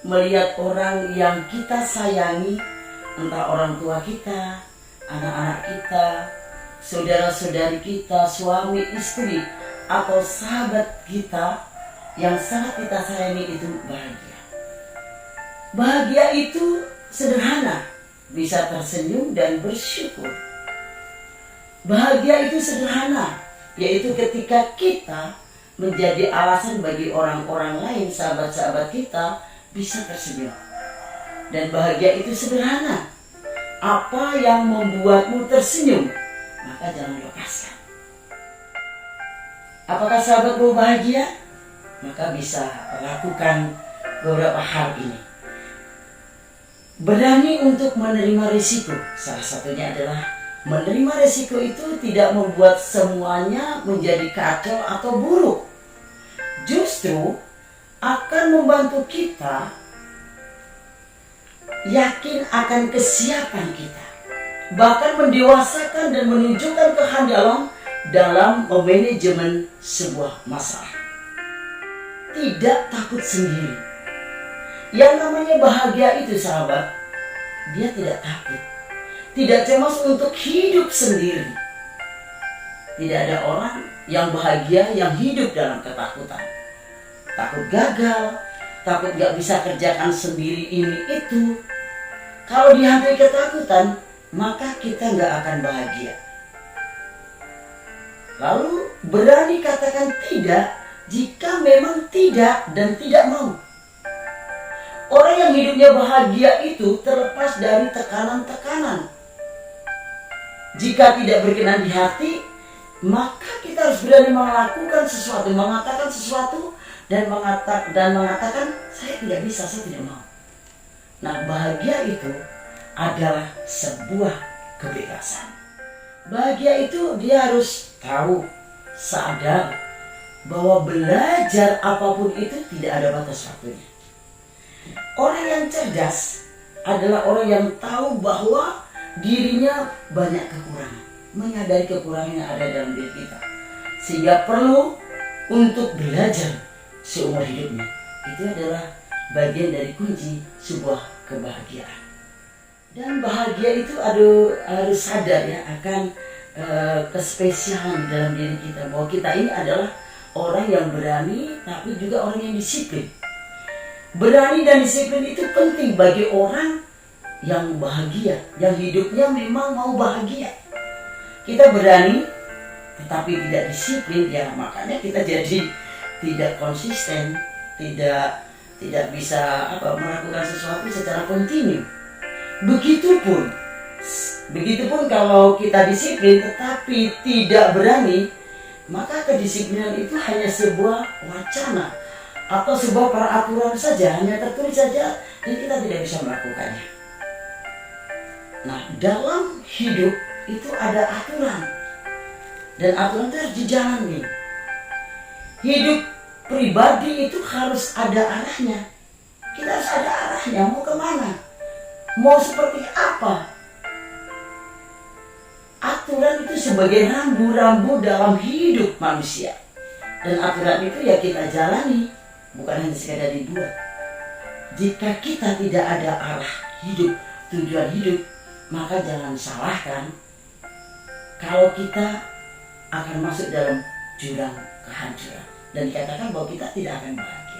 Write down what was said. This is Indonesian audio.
melihat orang yang kita sayangi, entah orang tua kita, anak-anak kita, saudara-saudari kita, suami, istri, atau sahabat kita yang sangat kita sayangi itu bahagia. Bahagia itu sederhana, bisa tersenyum dan bersyukur. Bahagia itu sederhana, yaitu ketika kita menjadi alasan bagi orang-orang lain, sahabat-sahabat kita, bisa tersenyum. Dan bahagia itu sederhana. Apa yang membuatmu tersenyum, maka jangan lepaskan. Apakah sahabatmu bahagia? Maka bisa lakukan beberapa hal ini. Berani untuk menerima risiko. Salah satunya adalah menerima risiko itu tidak membuat semuanya menjadi kacau atau buruk. Justru akan membantu kita yakin akan kesiapan kita. Bahkan mendewasakan dan menunjukkan kehandalan dalam memanajemen sebuah masalah. Tidak takut sendiri. Yang namanya bahagia itu sahabat, dia tidak takut. Tidak cemas untuk hidup sendiri. Tidak ada orang yang bahagia yang hidup dalam ketakutan. Takut gagal, takut gak bisa kerjakan sendiri ini itu. Kalau dihantui ketakutan, maka kita gak akan bahagia. Lalu berani katakan tidak jika memang tidak dan tidak mau. Orang yang hidupnya bahagia itu terlepas dari tekanan-tekanan. Jika tidak berkenan di hati, maka kita harus berani melakukan sesuatu, mengatakan sesuatu, dan mengatakan saya tidak bisa, saya tidak mau. Nah, bahagia itu adalah sebuah kebebasan. Bahagia itu dia harus tahu, sadar bahwa belajar apapun itu tidak ada batas waktunya. Orang yang cerdas adalah orang yang tahu bahwa dirinya banyak kekurangan, menyadari kekurangan yang ada dalam diri kita, sehingga perlu untuk belajar seumur hidupnya. Itu adalah bagian dari kunci sebuah kebahagiaan. Dan bahagia itu harus sadar ya akan kespesialan dalam diri kita, bahwa kita ini adalah orang yang berani tapi juga orang yang disiplin. Berani dan disiplin itu penting bagi orang yang bahagia, yang hidupnya memang mau bahagia. Kita berani tetapi tidak disiplin, ya makanya kita jadi tidak konsisten, tidak bisa melakukan sesuatu secara kontinu. Begitupun kalau kita disiplin tetapi tidak berani, maka kedisiplinan itu hanya sebuah wacana atau sebuah peraturan saja, hanya tertulis saja dan kita tidak bisa melakukannya. Nah, dalam hidup itu ada aturan, dan aturan itu harus dijalani. Hidup pribadi itu harus ada arahnya. Kita harus ada arahnya, mau kemana, mau seperti apa. Aturan itu sebagai rambu-rambu dalam hidup manusia. Dan aturan itu ya kita jalani, bukan hanya sekadar dibuat. Jika kita tidak ada arah hidup, tujuan hidup, maka jangan salahkan kalau kita akan masuk dalam jurang kehancuran. Dan dikatakan bahwa kita tidak akan bahagia.